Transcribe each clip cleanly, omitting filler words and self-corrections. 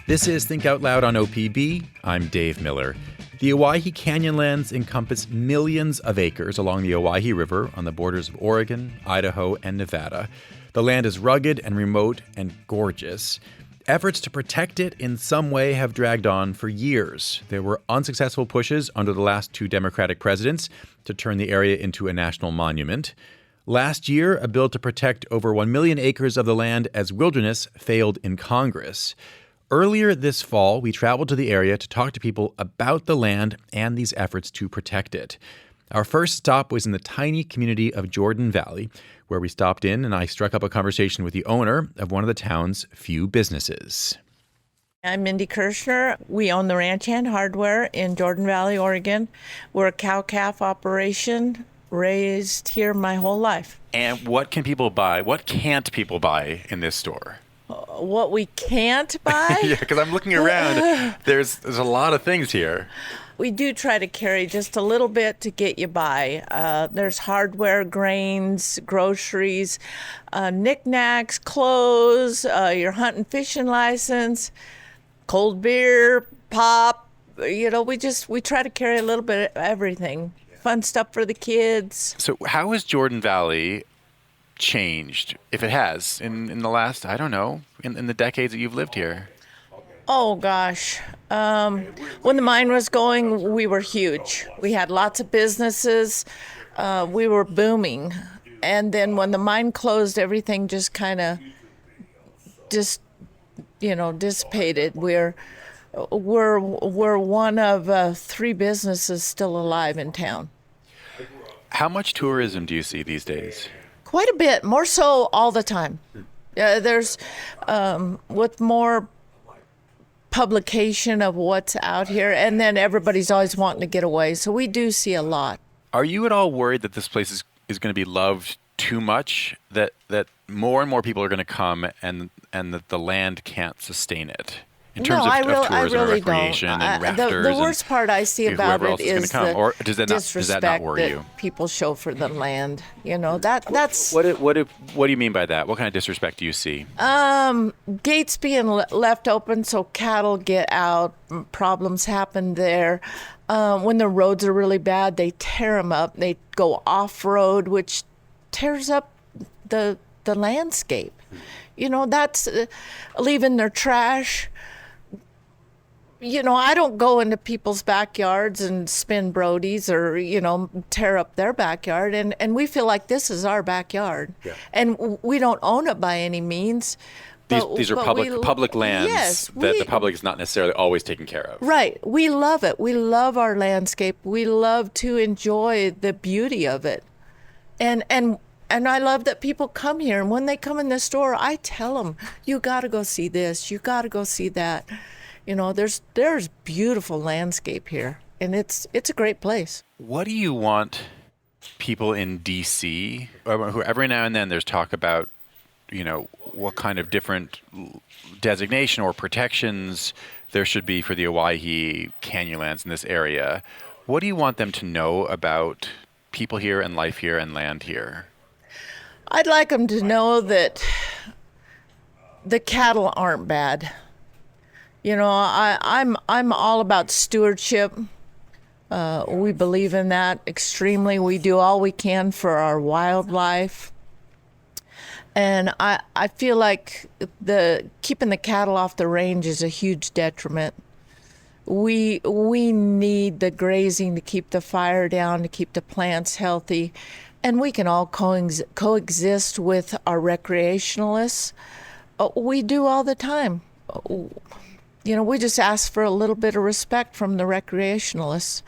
This is Think Out Loud on OPB. I'm Dave Miller. The Owyhee Canyonlands encompass millions of acres along the Owyhee River on the borders of Oregon, Idaho, and Nevada. The land is rugged and remote and gorgeous. Efforts to protect it in some way have dragged on for years. There were unsuccessful pushes under the last two Democratic presidents to turn the area into a national monument. Last year, a bill to protect over 1 million acres of the land as wilderness failed in Congress. Earlier this fall, we traveled to the area to talk to people about the land and these efforts to protect it. Our first stop was in the tiny community of Jordan Valley, where we stopped in and I struck up a conversation with the owner of one of the town's few businesses. I'm Mindy Kershner. We own the Ranch Hand Hardware in Jordan Valley, Oregon. We're a cow-calf operation, raised here my whole life. And what can people buy? What can't people buy in this store? What we can't buy? Yeah, because I'm looking around. There's a lot of things here. We do try to carry just a little bit to get you by. There's hardware, grains, groceries, knickknacks, clothes, your hunt and fishing license, cold beer, pop. You know, we try to carry a little bit of everything. Fun stuff for the kids. So how has Jordan Valley changed, if it has, in the last, I don't know, in the decades that you've lived here? Oh, gosh. When the mine was going, we were huge. We had lots of businesses. We were booming. And then when the mine closed, everything just kind of dissipated. We're one of three businesses still alive in town. How much tourism do you see these days? Quite a bit, more so all the time. There's, with more publication of what's out here, and then everybody's always wanting to get away, so we do see a lot. Are you at all worried that this place is going to be loved too much, that more and more people are going to come and that the land can't sustain it? In terms of tourism and recreation and rafters. The worst part I see about it is the disrespect that people show for the land. You know, that's... What do you mean by that? What kind of disrespect do you see? Gates being left open so cattle get out. Problems happen there. When the roads are really bad, they tear them up. They go off-road, which tears up the landscape. You know, that's leaving their trash. You know, I don't go into people's backyards and spin brodies or, you know, tear up their backyard. And we feel like this is our backyard. Yeah. And we don't own it by any means. These are public lands, yes, that the public is not necessarily always taking care of. Right. We love it. We love our landscape. We love to enjoy the beauty of it. And I love that people come here. And when they come in the store, I tell them, you got to go see this. You got to go see that. You know, there's beautiful landscape here, and it's a great place. What do you want people in D.C., who every now and then there's talk about, you know, what kind of different designation or protections there should be for the Owyhee Canyonlands in this area. What do you want them to know about people here and life here and land here? I'd like them to know that the cattle aren't bad. You know, I'm all about stewardship. We believe in that extremely. We do all we can for our wildlife. And I feel like keeping the cattle off the range is a huge detriment. We need the grazing to keep the fire down, to keep the plants healthy. And we can all coexist with our recreationalists. We do all the time. You know, we just ask for a little bit of respect from the recreationalists.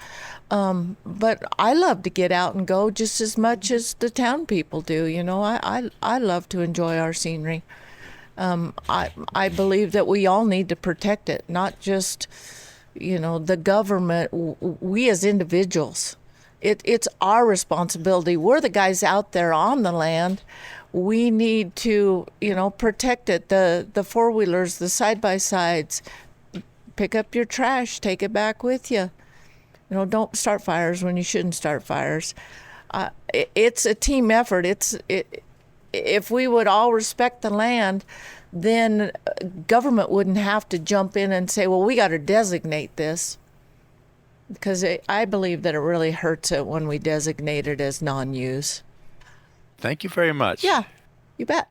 But I love to get out and go just as much as the town people do. You know, I love to enjoy our scenery. I believe that we all need to protect it, not just, you know, the government. We as individuals, it's our responsibility. We're the guys out there on the land. We need to, you know, protect it. The four-wheelers, the side-by-sides. Pick up your trash, take it back with you. You know, don't start fires when you shouldn't start fires. It's a team effort. It's if we would all respect the land, then government wouldn't have to jump in and say, well, we got to designate this. Because I believe that it really hurts it when we designate it as non-use. Thank you very much. Yeah, you bet.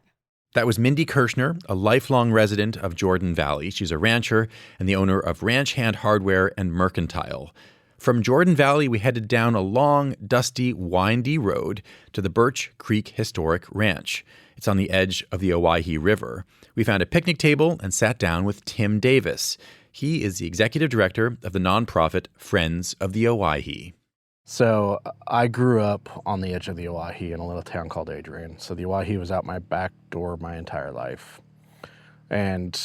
That was Mindy Kershner, a lifelong resident of Jordan Valley. She's a rancher and the owner of Ranch Hand Hardware and Mercantile. From Jordan Valley, we headed down a long, dusty, windy road to the Birch Creek Historic Ranch. It's on the edge of the Owyhee River. We found a picnic table and sat down with Tim Davis. He is the executive director of the nonprofit Friends of the Owyhee. So I grew up on the edge of the Owyhee in a little town called Eiguren. So the Owyhee was out my back door my entire life. And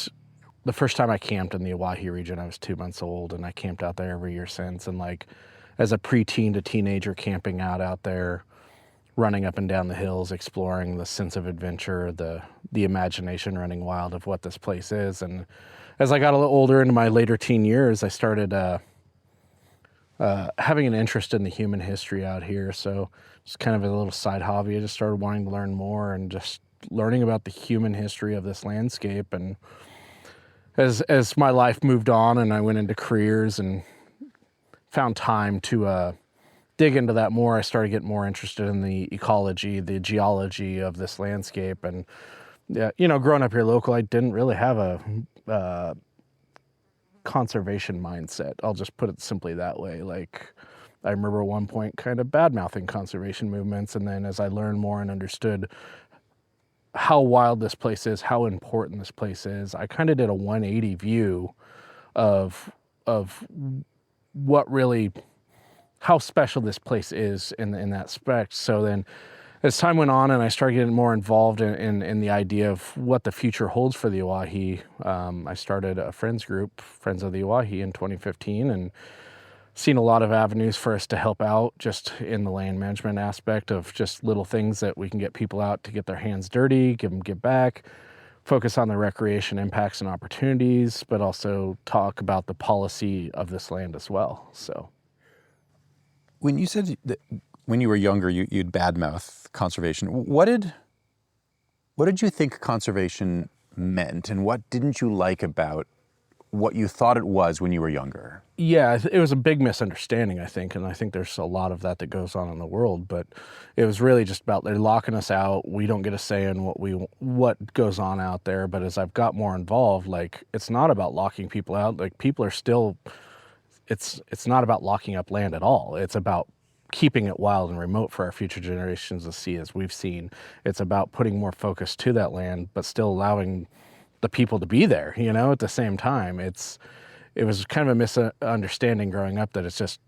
the first time I camped in the Owyhee region, I was 2 months old, and I camped out there every year since. And like as a preteen to teenager, camping out there, running up and down the hills, exploring, the sense of adventure, the imagination running wild of what this place is. And as I got a little older into my later teen years, I started having an interest in the human history out here. So it's kind of a little side hobby. I just started wanting to learn more and just learning about the human history of this landscape. And as my life moved on and I went into careers and found time to dig into that more, I started getting more interested in the ecology, the geology of this landscape. And yeah, you know, growing up here local, I didn't really have a conservation mindset. I'll just put it simply that way. Like, I remember at one point kind of bad-mouthing conservation movements, and then as I learned more and understood how wild this place is, how important this place is, I kind of did a 180 view of what really, how special this place is in that aspect. So then as time went on and I started getting more involved in the idea of what the future holds for the Owyhee, I started a friends group, Friends of the Owyhee, in 2015, and seen a lot of avenues for us to help out just in the land management aspect of just little things that we can get people out to get their hands dirty, give back, focus on the recreation impacts and opportunities, but also talk about the policy of this land as well. So, when you said that when you were younger, you'd badmouth conservation, what did you think conservation meant, and what didn't you like about what you thought it was when you were younger? Yeah, it was a big misunderstanding, I think, and I think there's a lot of that goes on in the world, but it was really just about they're locking us out. We don't get a say in what goes on out there. But as I've got more involved, like, it's not about locking people out. Like, people are still, it's not about locking up land at all. It's about keeping it wild and remote for our future generations to see, as we've seen. It's about putting more focus to that land, but still allowing the people to be there, you know, at the same time. It was kind of a misunderstanding growing up that it's just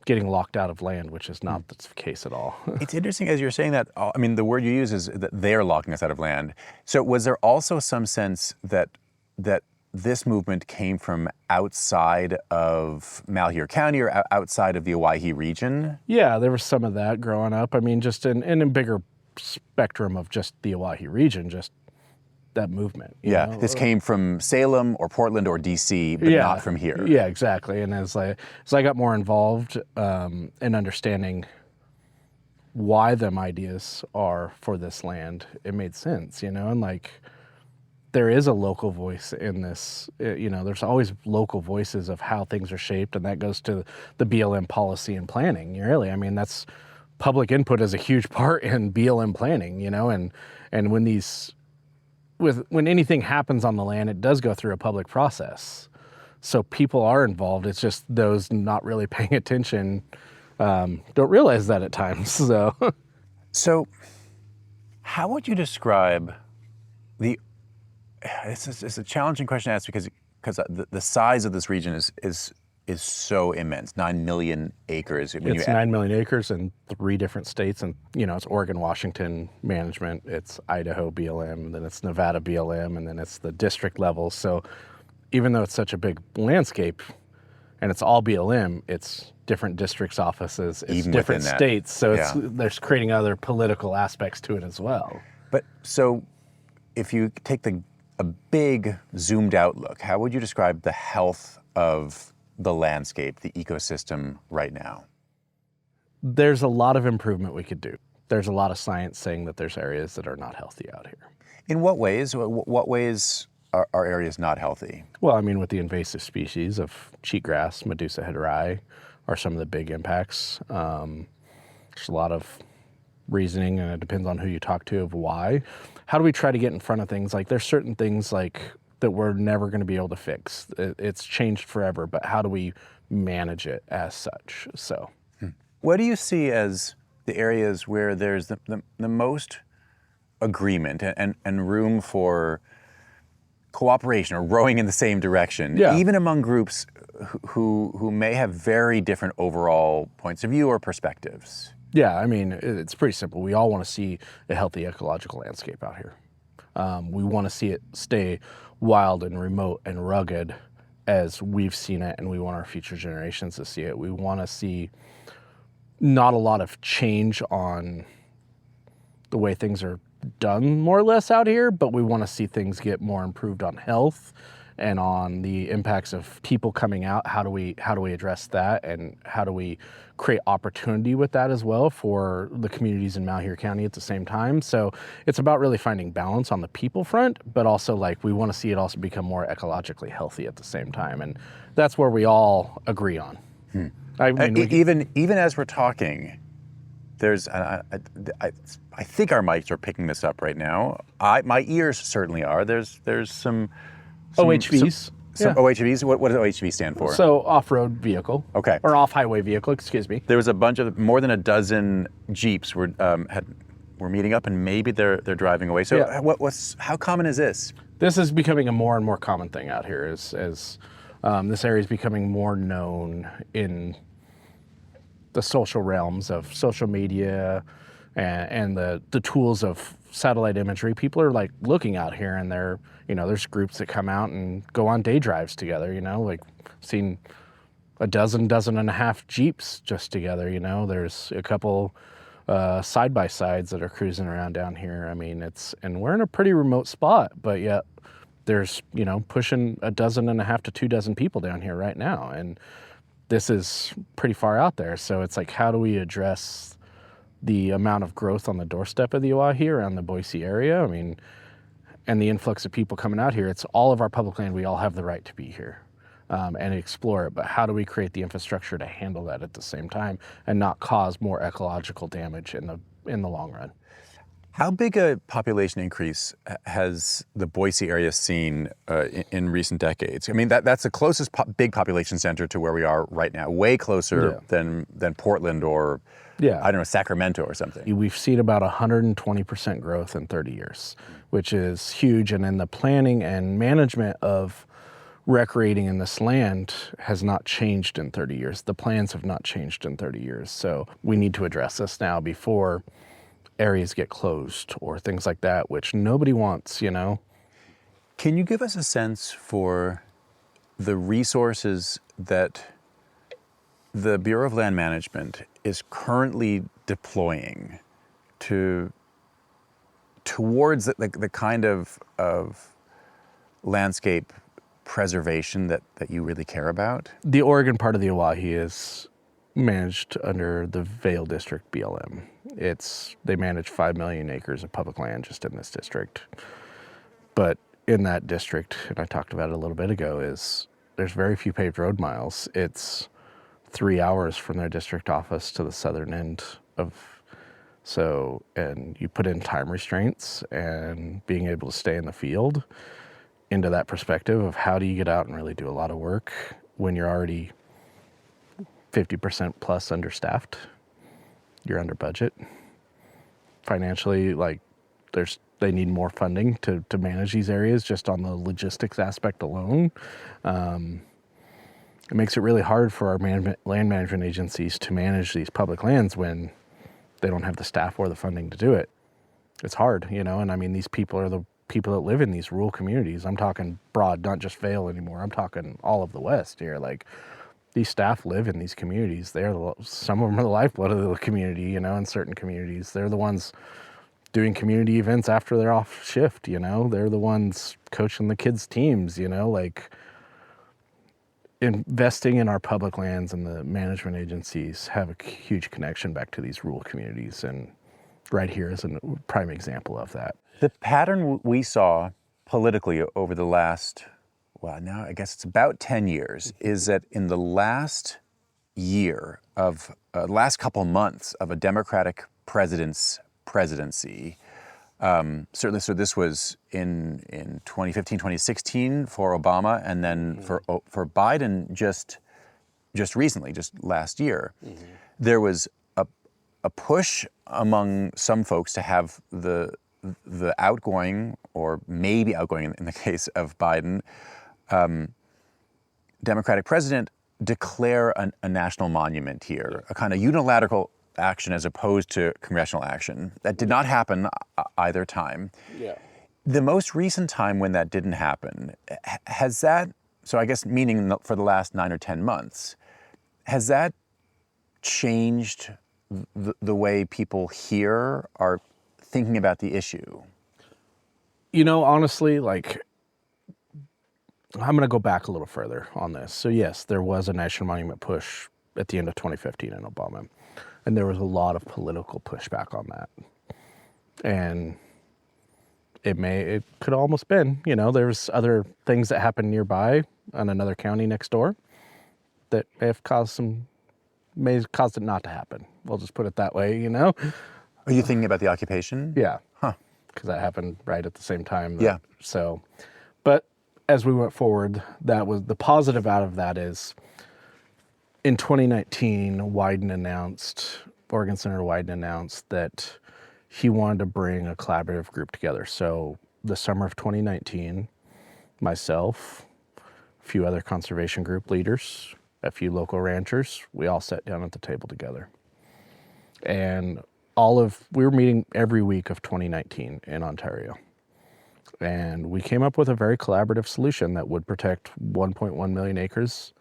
getting locked out of land, which is not the case at all. It's interesting as you're saying that, I mean, the word you use is that they're locking us out of land. So was there also some sense that this movement came from outside of Malheur County or outside of the Owyhee region? Yeah, there was some of that growing up. I mean, just in a bigger spectrum of just the Owyhee region, just that movement. You know? This came from Salem or Portland or DC, but not from here. Yeah, exactly. And as I got more involved in understanding why them ideas are for this land, it made sense, you know, and like, there is a local voice in this, you know, there's always local voices of how things are shaped, and that goes to the BLM policy and planning, really. I mean, that's, public input is a huge part in BLM planning, you know, and when anything happens on the land, it does go through a public process. So people are involved. It's just those not really paying attention don't realize that at times. So how would you describe it's a challenging question to ask because the size of this region is so immense, 9 million acres. It's 9 million acres in 3 different states, and you know, it's Oregon, Washington management, it's Idaho BLM, then it's Nevada BLM, and then it's the district level. So even though it's such a big landscape and it's all BLM, it's different districts' offices, it's even different states. So there's creating other political aspects to it as well. But so if you take a big zoomed out look, how would you describe the health of the landscape, the ecosystem right now? There's a lot of improvement we could do. there's a lot of science saying that there's areas that are not healthy out here. In what ways? What ways are areas not healthy? Well, I mean, with the invasive species of cheatgrass, Medusa hederae, are some of the big impacts. There's a lot of reasoning, and it depends on who you talk to of why. How do we try to get in front of things? Like, there's certain things like that we're never going to be able to fix. It's changed forever, but how do we manage it as such? So, What do you see as the areas where there's the most agreement and room for cooperation or rowing in the same direction, even among groups who may have very different overall points of view or perspectives? Yeah, I mean, it's pretty simple. We all want to see a healthy ecological landscape out here. We want to see it stay wild and remote and rugged as we've seen it, and we want our future generations to see it. We want to see not a lot of change on the way things are done more or less out here, but we want to see things get more improved on health and on the impacts of people coming out. How do we address that, and how do we create opportunity with that as well for the communities in Malheur County at the same time? So it's about really finding balance on the people front, but also like we want to see it also become more ecologically healthy at the same time, and that's where we all agree on. I mean, even as we're talking, there's I think our mics are picking this up right now. My ears certainly are. There's some OHVs. Some OHVs. What does OHV stand for? So off-road vehicle. Okay. Or off-highway vehicle. Excuse me. There was a bunch of more than a dozen Jeeps were meeting up, and maybe they're driving away. So how common is this? This is becoming a more and more common thing out here as this area is becoming more known in the social realms of social media and the tools of satellite imagery. People are like looking out here, and there's groups that come out and go on day drives together, like seen a dozen and a half Jeeps just together, there's a couple side-by-sides that are cruising around down here. I mean, and we're in a pretty remote spot, but yet there's, pushing a dozen and a half to 2 dozen people down here right now. And this is pretty far out there. So it's like, how do we address the amount of growth on the doorstep of the Owyhee around the Boise area? I mean, and the influx of people coming out here. It's all of our public land. We all have the right to be here and explore it. But how do we create the infrastructure to handle that at the same time and not cause more ecological damage in the long run? How big a population increase has the Boise area seen in recent decades? I mean, that's the closest big population center to where we are right now, way closer than Portland or, I don't know, Sacramento or something. We've seen about 120% growth in 30 years, which is huge. And then the planning and management of recreating in this land has not changed in 30 years. The plans have not changed in 30 years. So we need to address this now before areas get closed or things like that, which nobody wants, Can you give us a sense for the resources that the Bureau of Land Management is currently deploying towards the kind of landscape preservation that you really care about? The Oregon part of the Owyhee is managed under the Vail District BLM. They manage 5 million acres of public land just in this district. But in that district, and I talked about it a little bit ago, there's very few paved road miles. It's 3 hours from their district office to the southern end and you put in time restraints and being able to stay in the field into that perspective of how do you get out and really do a lot of work when you're already 50% plus understaffed, you're under budget. Financially, they need more funding to manage these areas just on the logistics aspect alone. It makes it really hard for our land management agencies to manage these public lands when they don't have the staff or the funding to do it. It's hard, and I mean, these people are the people that live in these rural communities. I'm talking broad, not just Vail anymore. I'm talking all of the West here. These staff live in these communities. Some of them are the lifeblood of the community, in certain communities. They're the ones doing community events after they're off shift, They're the ones coaching the kids' teams, Investing in our public lands and the management agencies have a huge connection back to these rural communities. And right here is a prime example of that. The pattern we saw politically over the last, well, now I guess it's about 10 years, is that in the last year of, last couple months of a Democratic president's presidency, certainly, so this was in 2015, 2016 for Obama, and then for Biden just recently, just last year, there was a push among some folks to have the outgoing, or maybe outgoing in the case of Biden, Democratic president declare a national monument here, a kind of unilateral action as opposed to congressional action. That did not happen either time. Yeah. The most recent time when that didn't happen, has that, so I guess meaning for the last 9 or 10 months, has that changed the way people here are thinking about the issue? You know, honestly, like, I'm going to go back a little further on this. So yes, there was a national monument push at the end of 2015 in Obama, and there was a lot of political pushback on that. And it could almost been, you know, there's other things that happened nearby on another county next door that may have caused it not to happen. We'll just put it that way, you know? Are you thinking about the occupation? Yeah. Huh. Because that happened right at the same time. Yeah. So, but as we went forward, that was the positive out of that is in 2019, Oregon Senator Wyden announced that he wanted to bring a collaborative group together. So the summer of 2019, myself, a few other conservation group leaders, a few local ranchers, we all sat down at the table together. And we were meeting every week of 2019 in Ontario. And we came up with a very collaborative solution that would protect 1.1 million acres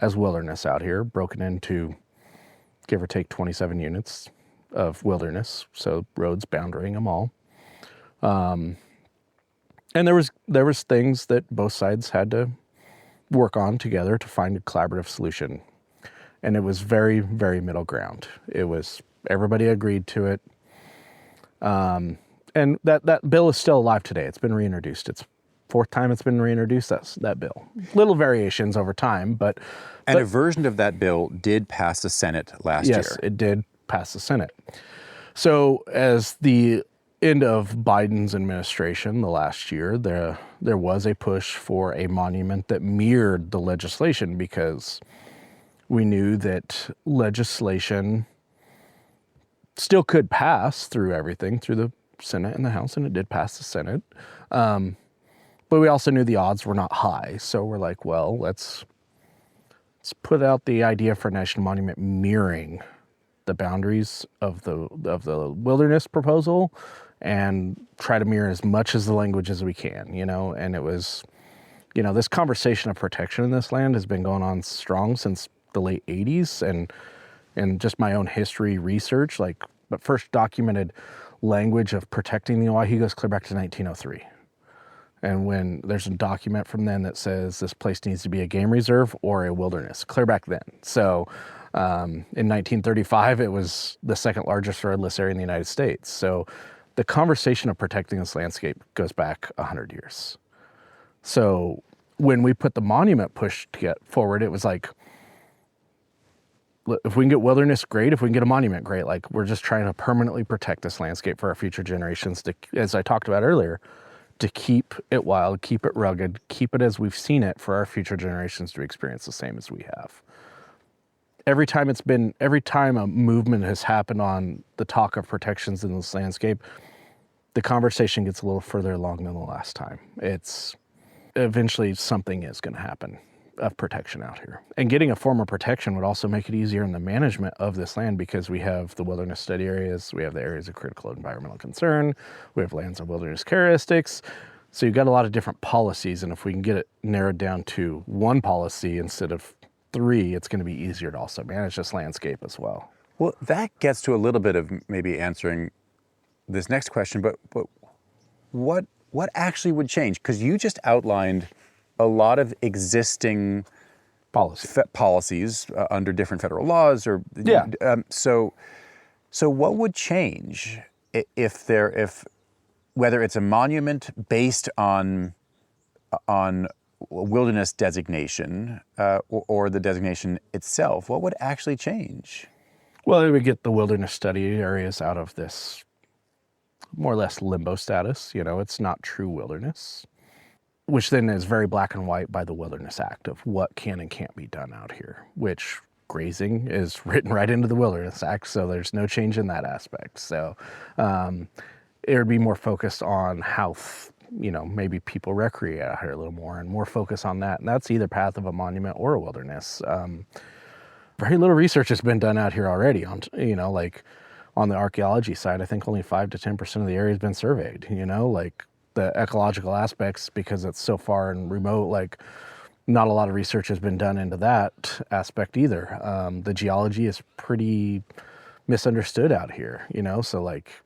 as wilderness out here, broken into, give or take, 27 units of wilderness, so roads boundarying them all. And there was things that both sides had to work on together to find a collaborative solution. And it was very, very middle ground. It was, everybody agreed to it. And that bill is still alive today. It's been reintroduced. It's fourth time it's been reintroduced, that bill. Little variations over time, but a version of that bill did pass the Senate last year. Yes, it did pass the Senate. So as the end of Biden's administration, the last year, there was a push for a monument that mirrored the legislation, because we knew that legislation still could pass through everything, through the Senate and the House, and it did pass the Senate. But we also knew the odds were not high. So we're like, well, let's put out the idea for a national monument mirroring the boundaries of the wilderness proposal, and try to mirror as much as the language as we can, you know. And it was, you know, this conversation of protection in this land has been going on strong since the late 80s, and just my own history research, but first documented language of protecting the Owyhee goes clear back to 1903. And when there's a document from then that says this place needs to be a game reserve or a wilderness, clear back then. So in 1935, it was the second largest roadless area in the United States. So the conversation of protecting this landscape goes back 100 years. So when we put the monument push to get forward, it was like, if we can get wilderness, great. If we can get a monument, great. Like, we're just trying to permanently protect this landscape for our future generations, to, as I talked about earlier, to keep it wild, keep it rugged, keep it as we've seen it, for our future generations to experience the same as we have. Every time a movement has happened on the talk of protections in this landscape, the conversation gets a little further along than the last time. It's eventually something is going to happen of protection out here. And getting a form of protection would also make it easier in the management of this land, because we have the wilderness study areas, we have the areas of critical environmental concern, we have lands of wilderness characteristics. So you've got a lot of different policies, and if we can get it narrowed down to one policy instead of 3, it's going to be easier to also manage this landscape as well. Well, that gets to a little bit of maybe answering this next question, but what actually would change? Because you just outlined a lot of existing policies under different federal laws, or yeah. So what would change if whether it's a monument based on wilderness designation or the designation itself, what would actually change? Well, it would get the wilderness study areas out of this more or less limbo status. It's not true wilderness, which then is very black and white by the Wilderness Act of what can and can't be done out here, which grazing is written right into the Wilderness Act, so there's no change in that aspect. So it would be more focused on how maybe people recreate out here a little more and more focus on that. And that's either path of a monument or a wilderness. Very little research has been done out here already on, like on the archaeology side. I think only 5 to 10% of the area has been surveyed, like the ecological aspects, because it's so far and remote, like not a lot of research has been done into that aspect either. The geology is pretty misunderstood out here, so like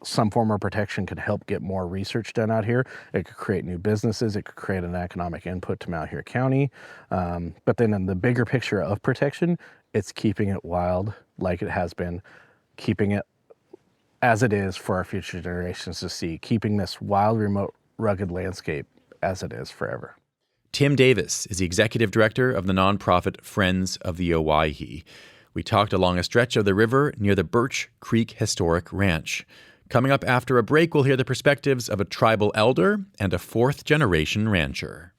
some form of protection could help get more research done out here. It could create new businesses. It could create an economic input to Malheur County. But then in the bigger picture of protection, it's keeping it wild like it has been, keeping it as it is for our future generations to see, keeping this wild, remote, rugged landscape as it is forever. Tim Davis is the executive director of the nonprofit Friends of the Owyhee. We talked along a stretch of the river near the Birch Creek Historic Ranch. Coming up after a break, we'll hear the perspectives of a tribal elder and a fourth-generation rancher.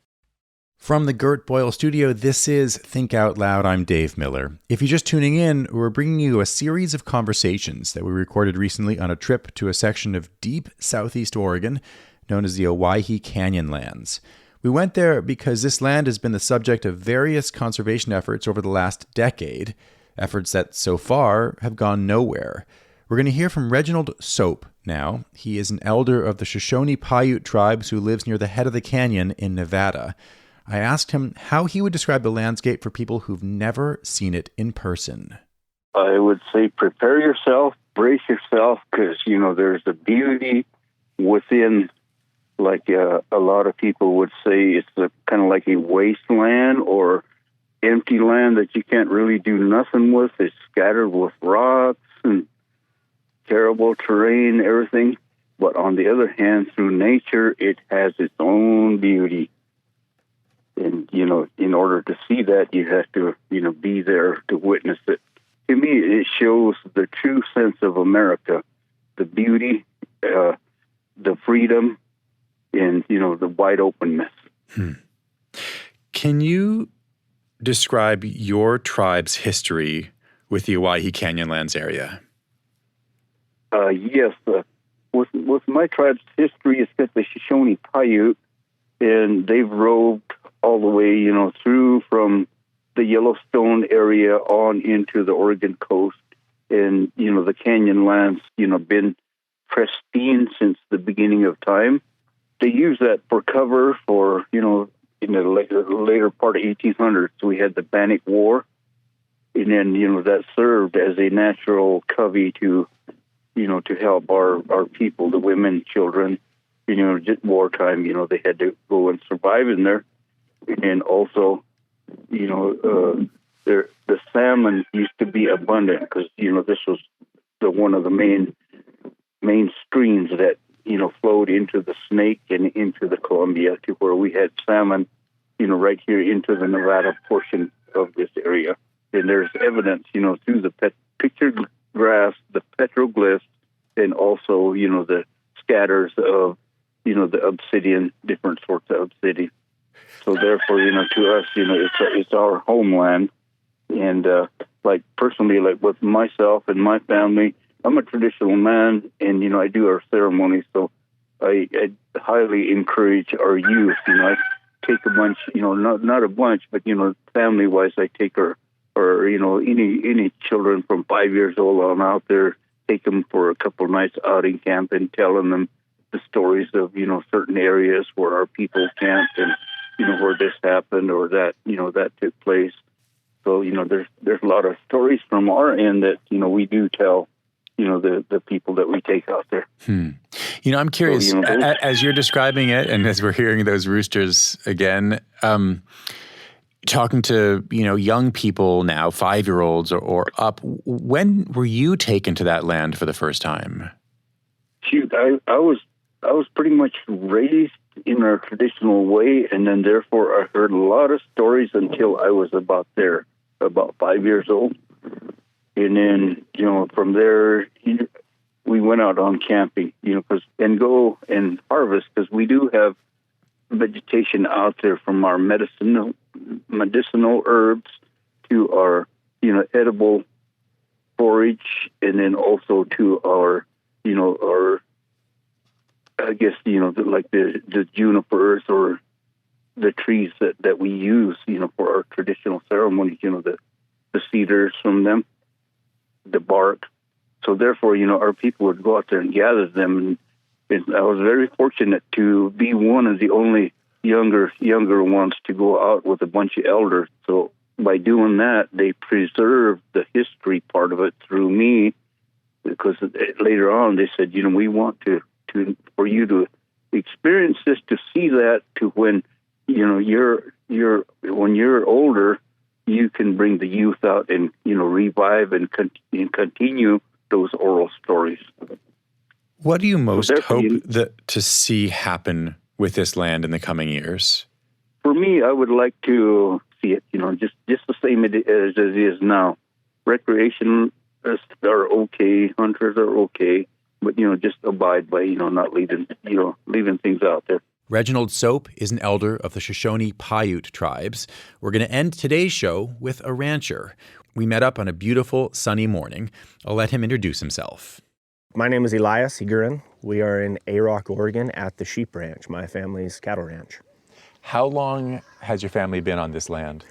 From the Gert Boyle Studio, this is Think Out Loud. I'm Dave Miller. If you're just tuning in, we're bringing you a series of conversations that we recorded recently on a trip to a section of deep southeast Oregon known as the Owyhee Canyonlands. We went there because this land has been the subject of various conservation efforts over the last decade, efforts that so far have gone nowhere. We're going to hear from Reginald Sope now. He is an elder of the Shoshone-Paiute Tribes who lives near the head of the canyon in Nevada. I asked him how he would describe the landscape for people who've never seen it in person. I would say prepare yourself, brace yourself, because, there's a beauty within, like a lot of people would say, it's kind of like a wasteland or empty land that you can't really do nothing with. It's scattered with rocks and terrible terrain, everything. But on the other hand, through nature, it has its own beauty. And, in order to see that, you have to, be there to witness it. To me, it shows the true sense of America, the beauty, the freedom, and, the wide openness. Can you describe your tribe's history with the Owyhee Canyonlands area? Yes. With my tribe's history, it's got the Shoshone-Paiute, and they've roved all the way, through from the Yellowstone area on into the Oregon coast. And, the Canyonlands, been pristine since the beginning of time. They use that for cover for, in the later part of 1800s, we had the Bannock War. And then, that served as a natural covey to, to help our people, the women, children, just wartime, they had to go and survive in there. And also, the salmon used to be abundant because, this was one of the main streams that, flowed into the Snake and into the Columbia, to where we had salmon, right here into the Nevada portion of this area. And there's evidence, through the pictured graphs, the petroglyphs, and also, the scatters of, the obsidian, different sorts of obsidian. So therefore, to us, it's our homeland. And personally, with myself and my family, I'm a traditional man, and I do our ceremonies. So I highly encourage our youth. I take a bunch, not a bunch, but family-wise, I take our any children from 5 years old on out there, take them for a couple of nights outing camp and telling them the stories of certain areas where our people camped and where this happened or that that took place. So there's a lot of stories from our end that we do tell the people that we take out there. I'm curious, so, as you're describing it and as we're hearing those roosters again, talking to, young people now, 5-year-olds or up, when were you taken to that land for the first time? Shoot, I was pretty much raised in our traditional way, and then therefore I heard a lot of stories until I was about 5 years old. And then, from there, we went out on camping, and go and harvest, because we do have vegetation out there, from our medicinal herbs to our, edible forage, and then also to our, I guess, like the junipers or the trees that we use, for our traditional ceremonies, the cedars from them, the bark. So therefore, our people would go out there and gather them. And I was very fortunate to be one of the only younger ones to go out with a bunch of elders. So by doing that, they preserved the history part of it through me, because later on they said, we want for you to experience this, to see that, to when, when you're older, you can bring the youth out and, revive and continue those oral stories. What do you most hope to see happen with this land in the coming years? For me, I would like to see it, just the same as it is now. Recreationists are okay, hunters are okay, but, just abide by, not leaving things out there. Reginald Sope is an elder of the Shoshone-Paiute Tribes. We're going to end today's show with a rancher. We met up on a beautiful, sunny morning. I'll let him introduce himself. My name is Elias Eiguren. We are in Arock, Oregon at the Sheep Ranch, my family's cattle ranch. How long has your family been on this land?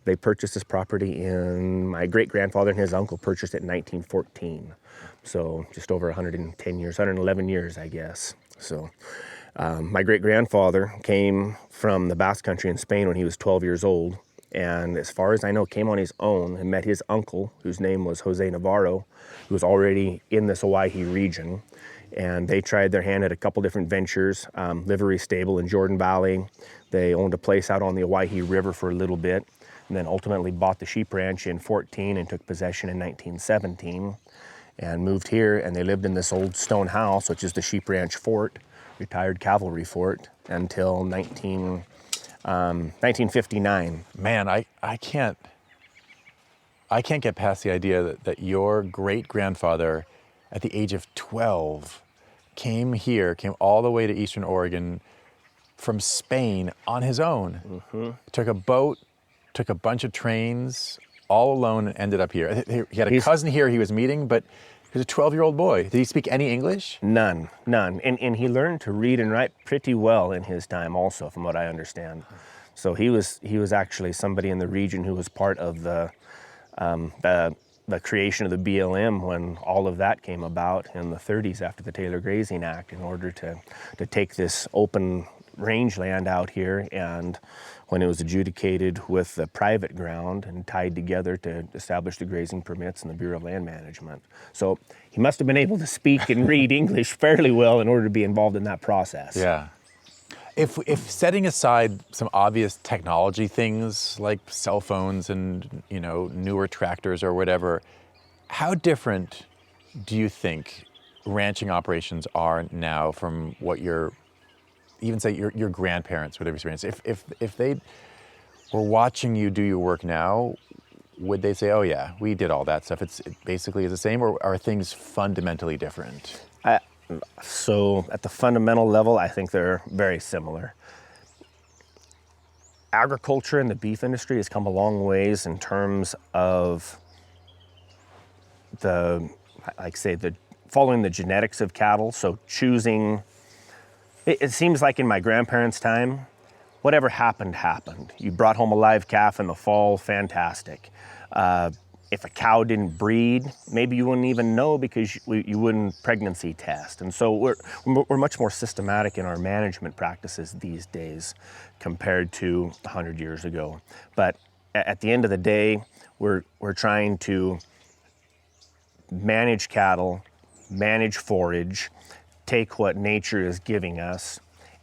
They purchased this property my great-grandfather and his uncle purchased it in 1914. So just over 110 years, 111 years, I guess. So my great-grandfather came from the Basque Country in Spain when he was 12 years old. And as far as I know, came on his own and met his uncle, whose name was Jose Navarro, who was already in this Owyhee region. And they tried their hand at a couple different ventures, livery stable in Jordan Valley. They owned a place out on the Owyhee River for a little bit, and then ultimately bought the sheep ranch in 14 and took possession in 1917 and moved here. And they lived in this old stone house, which is the Sheep Ranch Fort, retired cavalry fort, until 1959. Man, I can't get past the idea that your great-grandfather, at the age of 12, came all the way to Eastern Oregon from Spain on his own. Mm-hmm. Took a boat, took a bunch of trains, all alone, and ended up here. He had a cousin here he was meeting, but he was a 12-year-old boy. Did he speak any English? None. And he learned to read and write pretty well in his time also, from what I understand. So he was actually somebody in the region who was part of the creation of the BLM when all of that came about in the 30s after the Taylor Grazing Act, in order to take this open rangeland out here, and when it was adjudicated with the private ground and tied together to establish the grazing permits and the Bureau of Land Management. So he must have been able to speak and read English fairly well in order to be involved in that process. Yeah. If setting aside some obvious technology things like cell phones and, newer tractors or whatever, how different do you think ranching operations are now from what your grandparents would have experienced? If they were watching you do your work now, would they say, oh yeah, we did all that stuff, it basically is the same, or are things fundamentally different? So at the fundamental level, I think they're very similar. Agriculture and the beef industry has come a long ways in terms of following the genetics of cattle. So choosing, it seems like in my grandparents' time, whatever happened. You brought home a live calf in the fall, fantastic. If a cow didn't breed, maybe you wouldn't even know because you wouldn't pregnancy test. And so we're much more systematic in our management practices these days compared to 100 years ago. But at the end of the day, we're trying to manage cattle, manage forage, take what nature is giving us,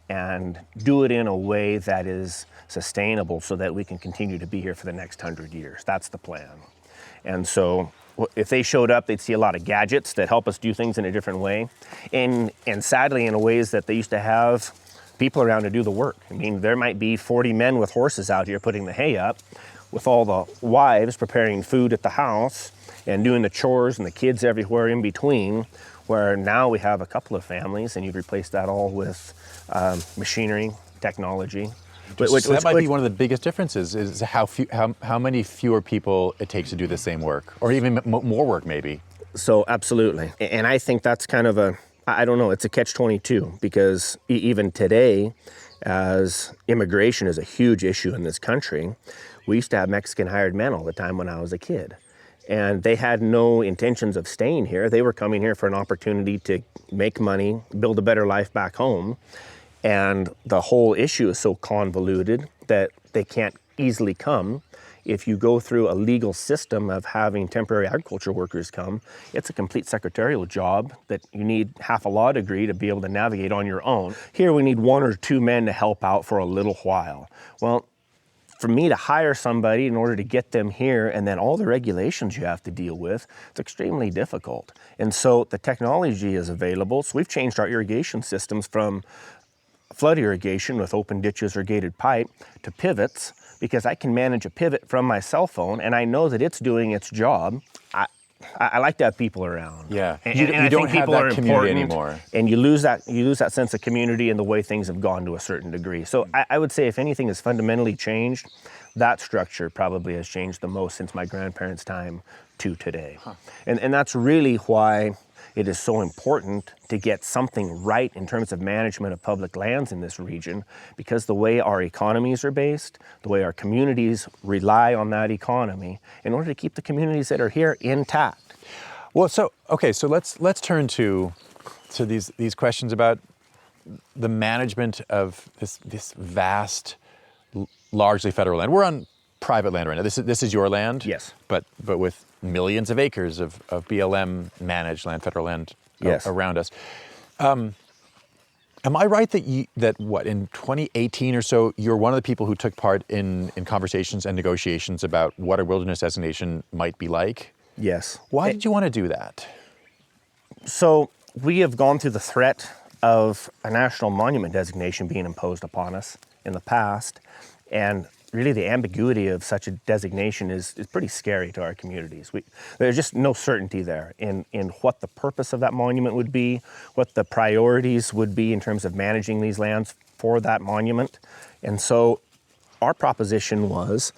and do it in a way that is sustainable so that we can continue to be here for the next 100 years. That's the plan. And so if they showed up, they'd see a lot of gadgets that help us do things in a different way. And sadly, in ways that they used to have people around to do the work. I mean, there might be 40 men with horses out here putting the hay up, with all the wives preparing food at the house and doing the chores and the kids everywhere in between, where now we have a couple of families and you've replaced that all with machinery, technology. That might be one of the biggest differences, is how many fewer people it takes to do the same work, or even more work maybe. So absolutely. And I think that's kind of I don't know, it's a catch-22, because even today, as immigration is a huge issue in this country, we used to have Mexican hired men all the time when I was a kid. And they had no intentions of staying here. They were coming here for an opportunity to make money, build a better life back home. And the whole issue is so convoluted that they can't easily come. If you go through a legal system of having temporary agriculture workers come, it's a complete secretarial job that you need half a law degree to be able to navigate on your own. Here we need 1 or 2 men to help out for a little while. Well, for me to hire somebody in order to get them here, and then all the regulations you have to deal with, it's extremely difficult. And so the technology is available. So we've changed our irrigation systems from flood irrigation with open ditches or gated pipe to pivots, because I can manage a pivot from my cell phone and I know that it's doing its job. I like to have people around. Yeah, and you I don't think have people that are community important, anymore. And you lose that sense of community and the way things have gone to a certain degree. So I would say if anything has fundamentally changed, that structure probably has changed the most since my grandparents' time to today. Huh. And that's really why it is so important to get something right in terms of management of public lands in this region, because the way our economies are based, the way our communities rely on that economy in order to keep the communities that are here intact. Well, so let's turn to these questions about the management of this vast, largely federal land. We're on private land right now. This is your land? Yes. But with millions of acres of BLM managed land, federal land yes. around us. Am I right that in 2018 or so, you're one of the people who took part in conversations and negotiations about what a wilderness designation might be like? Yes. Why did you want to do that? So we have gone through the threat of a national monument designation being imposed upon us in the past, and really the ambiguity of such a designation is pretty scary to our communities. There's just no certainty there in what the purpose of that monument would be, what the priorities would be in terms of managing these lands for that monument. And so our proposition was,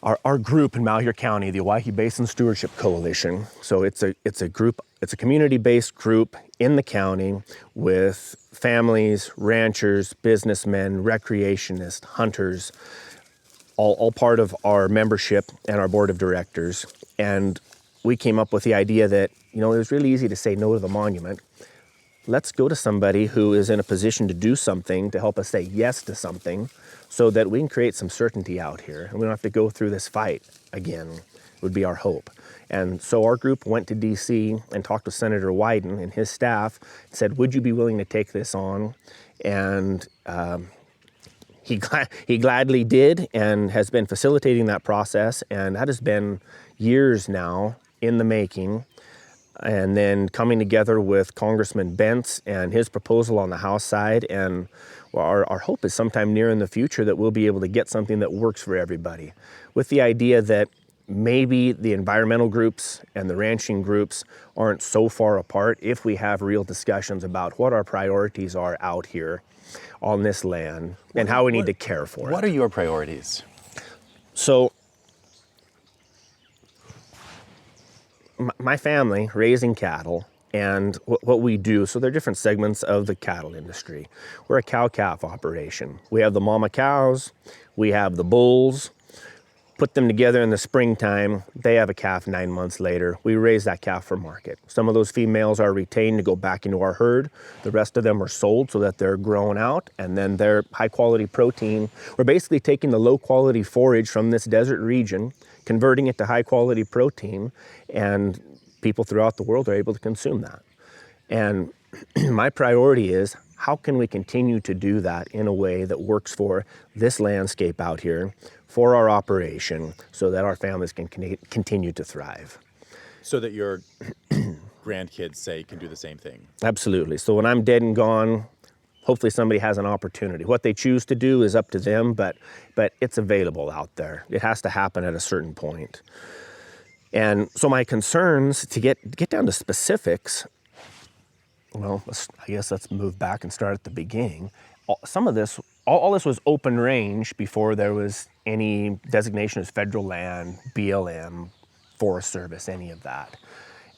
our group in Malheur County, the Owyhee Basin Stewardship Coalition, so it's a community-based group in the county with families, ranchers, businessmen, recreationists, hunters, all part of our membership and our board of directors. And we came up with the idea that, it was really easy to say no to the monument. Let's go to somebody who is in a position to do something to help us say yes to something, so that we can create some certainty out here and we don't have to go through this fight again, would be our hope. And so our group went to DC and talked to Senator Wyden and his staff, and said, would you be willing to take this on? And he gladly did, and has been facilitating that process, and that has been years now in the making. And then coming together with Congressman Bentz and his proposal on the House side, and our hope is sometime near in the future that we'll be able to get something that works for everybody, with the idea that maybe the environmental groups and the ranching groups aren't so far apart if we have real discussions about what our priorities are out here on this land and how we need to care for it. What are your priorities? So my family raising cattle, and what we do, so there are different segments of the cattle industry. We're a cow-calf operation. We have the mama cows, we have the bulls, put them together in the springtime, they have a calf 9 months later. We raise that calf for market. Some of those females are retained to go back into our herd. The rest of them are sold so that they're grown out, and then they're high-quality protein. We're basically taking the low-quality forage from this desert region, converting it to high-quality protein, and people throughout the world are able to consume that. And my priority is, how can we continue to do that in a way that works for this landscape out here, for our operation, so that our families can continue to thrive. So that your grandkids, say, can do the same thing. Absolutely. So when I'm dead and gone, hopefully somebody has an opportunity. What they choose to do is up to them, but it's available out there. It has to happen at a certain point. And so my concerns, to get down to specifics, well, I guess let's move back and start at the beginning. All this was open range before there was any designation as federal land, BLM, Forest Service, any of that.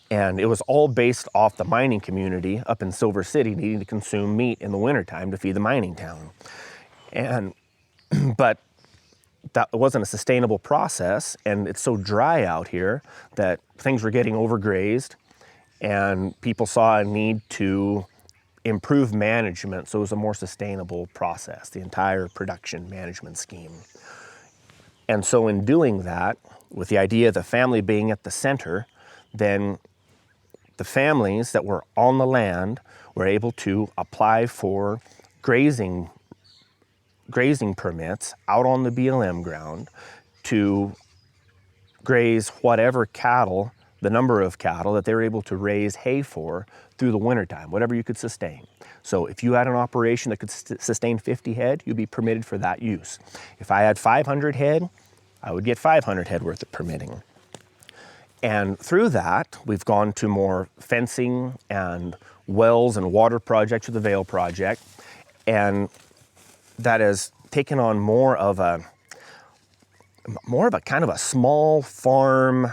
And it was all based off the mining community up in Silver City needing to consume meat in the wintertime to feed the mining town. But that wasn't a sustainable process, and it's so dry out here that things were getting overgrazed, and people saw a need to improve management so it was a more sustainable process, the entire production management scheme. And so in doing that, with the idea of the family being at the center, then the families that were on the land were able to apply for grazing permits out on the BLM ground to graze whatever cattle, the number of cattle that they were able to raise hay for through the wintertime, whatever you could sustain. So if you had an operation that could sustain 50 head, you'd be permitted for that use. If I had 500 head, I would get 500 head worth of permitting. And through that, we've gone to more fencing and wells and water projects with the Vail Project, and that has taken on more of a kind of a small farm,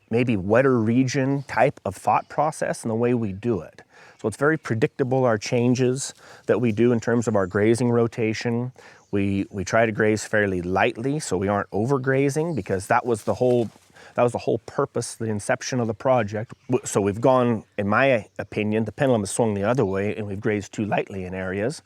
maybe wetter region type of thought process in the way we do it. So it's very predictable, our changes that we do in terms of our grazing rotation. We try to graze fairly lightly so we aren't overgrazing, because that was the whole purpose, the inception of the project. So we've gone, in my opinion, the pendulum has swung the other way, and we've grazed too lightly in areas.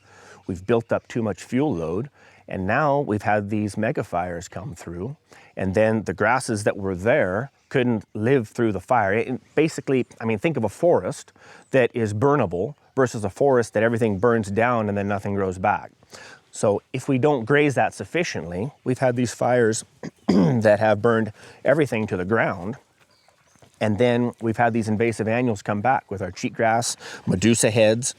We've built up too much fuel load, and now we've had these mega fires come through, and then the grasses that were there couldn't live through the fire. Basically, I mean, think of a forest that is burnable versus a forest that everything burns down and then nothing grows back. So if we don't graze that sufficiently, we've had these fires that have burned everything to the ground. And then we've had these invasive annuals come back with our cheatgrass, Medusa heads,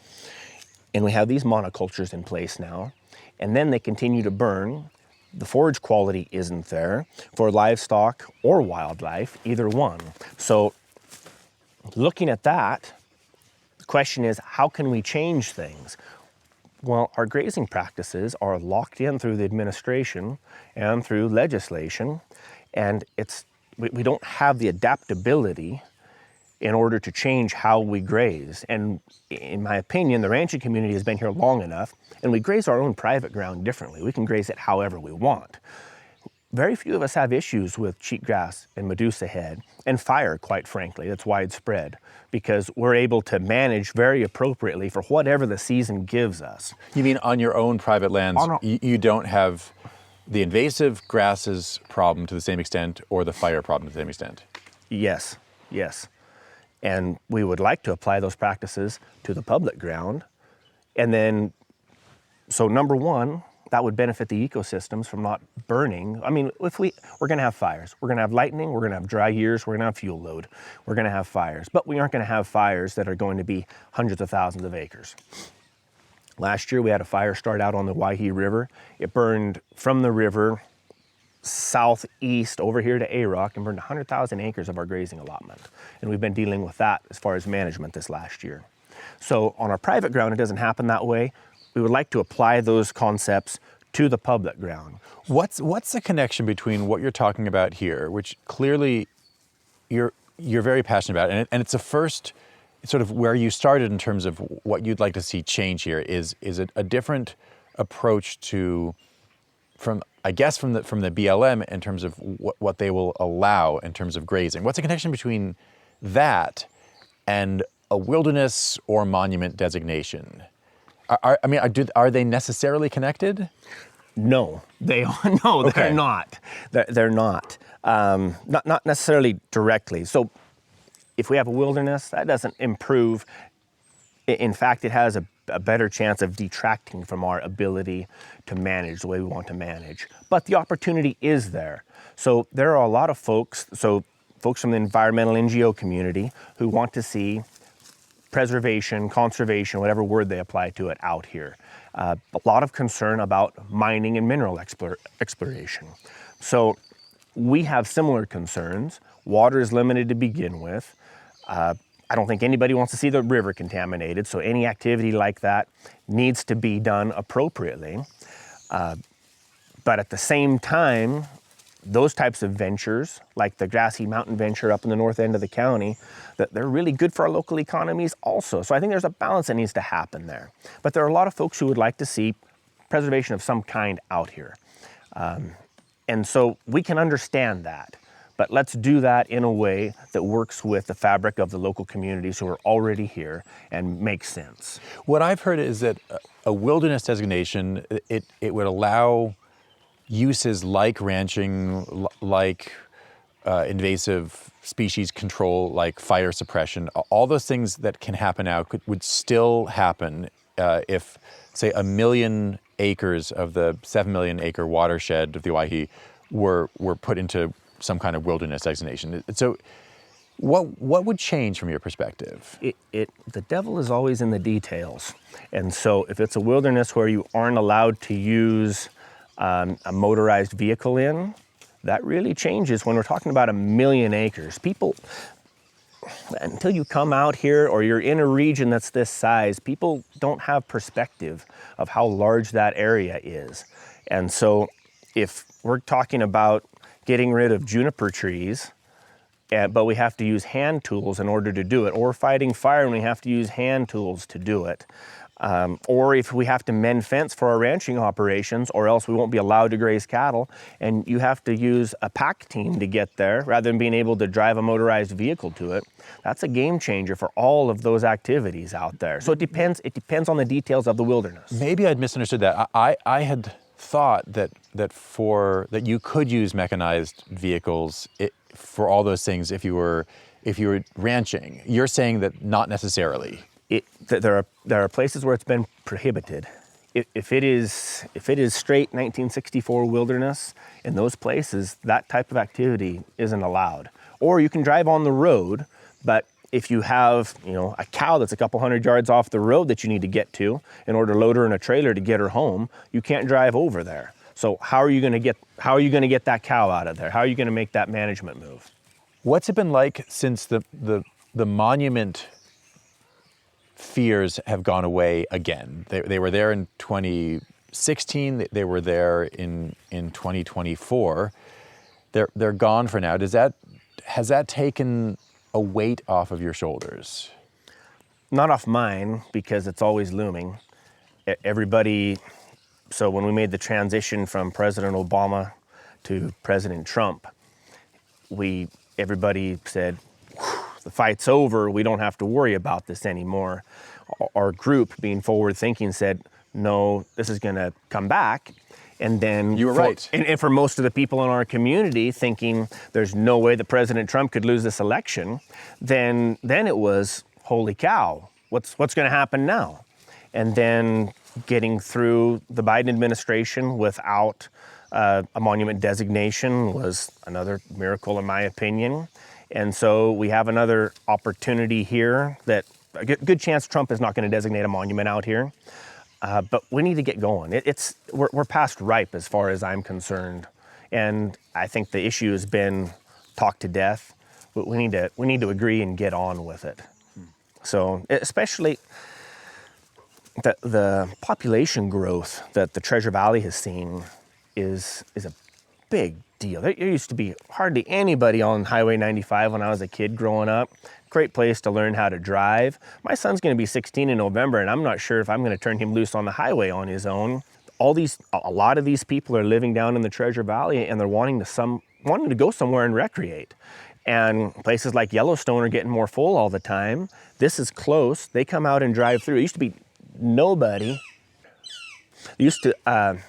and we have these monocultures in place now. And then they continue to burn. The forage quality isn't there for livestock or wildlife, either one. So looking at that, the question is, how can we change things? Well, our grazing practices are locked in through the administration and through legislation, and we don't have the adaptability in order to change how we graze. And in my opinion, the ranching community has been here long enough, and we graze our own private ground differently. We can graze it however we want. Very few of us have issues with cheatgrass and Medusa head and fire, quite frankly. That's widespread because we're able to manage very appropriately for whatever the season gives us. You mean on your own private lands, you don't have the invasive grasses problem to the same extent or the fire problem to the same extent? Yes. And we would like to apply those practices to the public ground. And then, so number one, that would benefit the ecosystems from not burning. I mean, if we're gonna have fires, we're gonna have lightning, we're gonna have dry years, we're gonna have fuel load, we're gonna have fires, but we aren't gonna have fires that are going to be hundreds of thousands of acres. Last year, we had a fire start out on the Owyhee River. It burned from the river southeast over here to Arock and burned 100,000 acres of our grazing allotment. And we've been dealing with that as far as management this last year. So on our private ground, it doesn't happen that way. We would like to apply those concepts to the public ground. What's the connection between what you're talking about here, which clearly you're very passionate about, and it's the first sort of where you started in terms of what you'd like to see change here is a different approach to from the BLM in terms of what they will allow in terms of grazing. What's the connection between that and a wilderness or monument designation? Are they necessarily connected? No, they are. No, Okay. they're not. They're not. Not necessarily directly. So if we have a wilderness, that doesn't improve In fact, it has a better chance of detracting from our ability to manage the way we want to manage. But the opportunity is there. So there are a lot of folks from the environmental NGO community who want to see preservation, conservation, whatever word they apply to it, out here. A lot of concern about mining and mineral exploration. So we have similar concerns. Water is limited to begin with. I don't think anybody wants to see the river contaminated, so any activity like that needs to be done appropriately. But at the same time, those types of ventures, like the Grassy Mountain venture up in the north end of the county, that they're really good for our local economies also. So I think there's a balance that needs to happen there. But there are a lot of folks who would like to see preservation of some kind out here. And so we can understand that. But let's do that in a way that works with the fabric of the local communities who are already here and makes sense. What I've heard is that a wilderness designation, it would allow uses like ranching, like invasive species control, like fire suppression, all those things that can happen now would still happen if, say, 1 million acres of the 7 million acre watershed of the Owyhee were put into some kind of wilderness designation. So what would change from your perspective? The devil is always in the details. And so if it's a wilderness where you aren't allowed to use a motorized vehicle in, that really changes when we're talking about 1 million acres. People, until you come out here or you're in a region that's this size, people don't have perspective of how large that area is. And so if we're talking about getting rid of juniper trees, but we have to use hand tools in order to do it, or fighting fire and we have to use hand tools to do it, or if we have to mend fence for our ranching operations, or else we won't be allowed to graze cattle, and you have to use a pack team to get there rather than being able to drive a motorized vehicle to it, that's a game changer for all of those activities out there. So it depends on the details of the wilderness. Maybe I'd misunderstood that. I had thought that you could use mechanized vehicles for all those things if you were ranching. You're saying that not necessarily. There are places where it's been prohibited. If it is straight 1964 wilderness, in those places, that type of activity isn't allowed. Or you can drive on the road, but if you have, a cow that's a couple hundred yards off the road that you need to get to in order to load her in a trailer to get her home, you can't drive over there. So how are you going to get that cow out of there? How are you going to make that management move? What's it been like since the monument fears have gone away again? They were there in 2016. They were there in 2024. They're gone for now. Has that taken a weight off of your shoulders? Not off mine, because it's always looming. So when we made the transition from President Obama to President Trump, everybody said, the fight's over, we don't have to worry about this anymore. Our group, being forward thinking, said, no, this is gonna come back. And then you were right. And for most of the people in our community thinking there's no way that President Trump could lose this election, then it was, holy cow, what's gonna happen now? And then getting through the Biden administration without a monument designation was another miracle in my opinion. And so we have another opportunity here that a good chance Trump is not gonna designate a monument out here. But we need to get going. We're past ripe as far as I'm concerned. And I think the issue has been talked to death. But we need to agree and get on with it. So especially the population growth that the Treasure Valley has seen is a big deal. There used to be hardly anybody on Highway 95 when I was a kid growing up. Great place to learn how to drive. My son's going to be 16 in November, and I'm not sure if I'm going to turn him loose on the highway on his own. A lot of these people are living down in the Treasure Valley, and they're wanting to go somewhere and recreate. And places like Yellowstone are getting more full all the time. This is close. They come out and drive through. It used to be nobody. There used to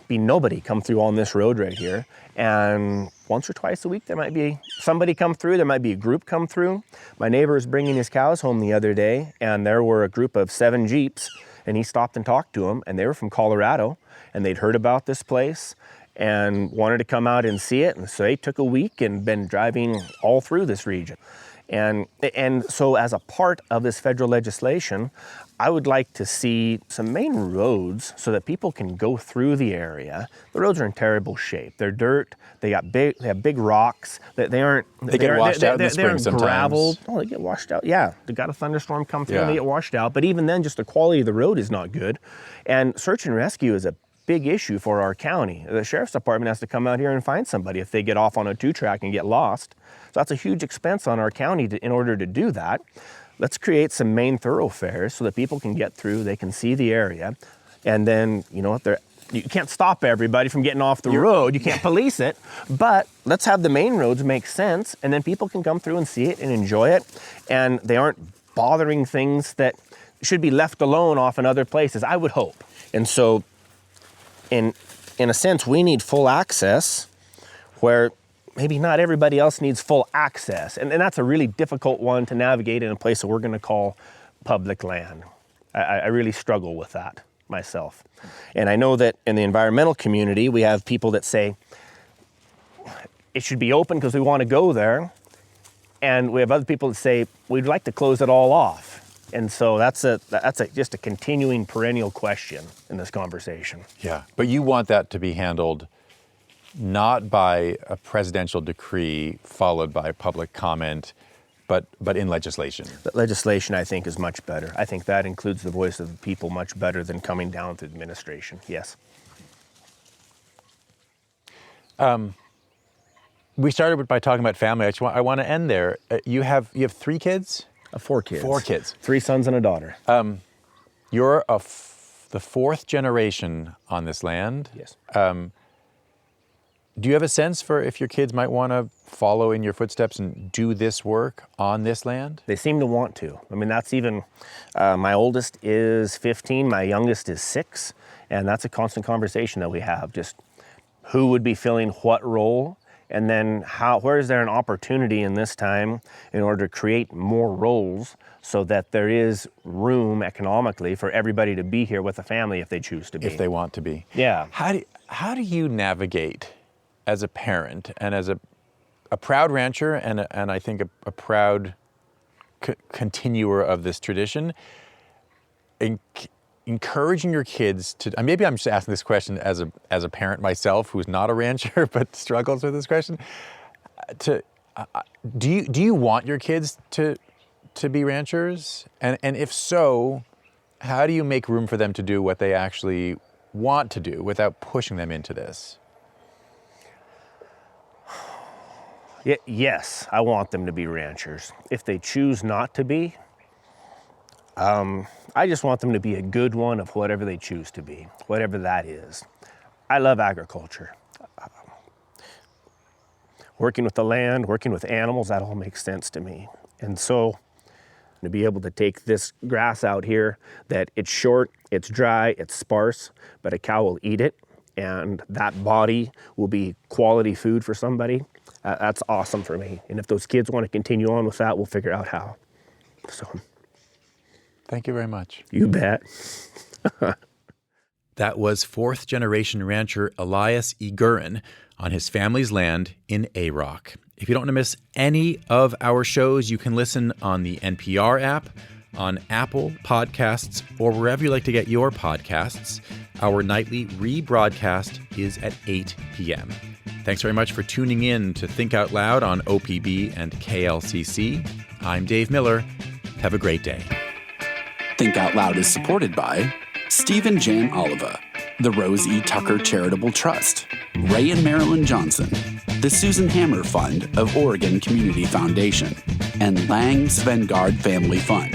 be nobody come through on this road right here. And once or twice a week, there might be somebody come through, there might be a group come through. My neighbor was bringing his cows home the other day, and there were a group of 7 Jeeps, and he stopped and talked to them, and they were from Colorado, and they'd heard about this place and wanted to come out and see it, and so they took a week and been driving all through this region. And so as a part of this federal legislation, I would like to see some main roads so that people can go through the area. The roads are in terrible shape. They're dirt. They have big rocks. They get washed out in the spring sometimes. Graveled. Oh, they get washed out. Yeah, they got a thunderstorm come through and they get washed out. But even then, just the quality of the road is not good. And search and rescue is a big issue for our county. The sheriff's department has to come out here and find somebody if they get off on a 2-track and get lost. So that's a huge expense on our county in order to do that. Let's create some main thoroughfares so that people can get through, they can see the area, and then, you know what, you can't stop everybody from getting off the road, you can't police it, but let's have the main roads make sense, and then people can come through and see it and enjoy it, and they aren't bothering things that should be left alone off in other places, I would hope. And so, in a sense, we need full access where maybe not everybody else needs full access. And that's a really difficult one to navigate in a place that we're going to call public land. I really struggle with that myself. And I know that in the environmental community, we have people that say it should be open because we want to go there. And we have other people that say we'd like to close it all off. And so that's just a continuing perennial question in this conversation. Yeah, but you want that to be handled not by a presidential decree followed by public comment, but in legislation. The legislation, I think, is much better. I think that includes the voice of the people much better than coming down through administration, yes. We started by talking about family. I want to end there. You have 3 kids? 4 kids. 4 kids. 3 sons and a daughter. You're the 4th generation on this land. Yes. Do you have a sense for if your kids might want to follow in your footsteps and do this work on this land? They seem to want to. I mean, that's even, my oldest is 15, my youngest is 6, and that's a constant conversation that we have, just who would be filling what role, and then where is there an opportunity in this time in order to create more roles so that there is room economically for everybody to be here with a family if they choose to be. If they want to be. Yeah. How do you navigate as a parent and as a proud rancher and I think a proud continuer of this tradition, encouraging your kids to, maybe I'm just asking this question as a parent myself who's not a rancher but struggles with this question, do you want your kids to be ranchers? And if so, how do you make room for them to do what they actually want to do without pushing them into this? Yes, I want them to be ranchers. If they choose not to be, I just want them to be a good one of whatever they choose to be, whatever that is. I love agriculture. Working with the land, working with animals, that all makes sense to me. And so to be able to take this grass out here, that it's short, it's dry, it's sparse, but a cow will eat it, and that body will be quality food for somebody. That's awesome for me. And if those kids want to continue on with that, we'll figure out how. So, thank you very much. You bet. That was 4th generation rancher Elias Eiguren on his family's land in Arock. If you don't want to miss any of our shows, you can listen on the NPR app, on Apple Podcasts, or wherever you like to get your podcasts. Our nightly rebroadcast is at 8 p.m. Thanks very much for tuning in to Think Out Loud on OPB and KLCC. I'm Dave Miller. Have a great day. Think Out Loud is supported by Stephen Jan Oliva, the Rose E. Tucker Charitable Trust, Ray and Marilyn Johnson, the Susan Hammer Fund of Oregon Community Foundation, and Lang Svengard Family Fund.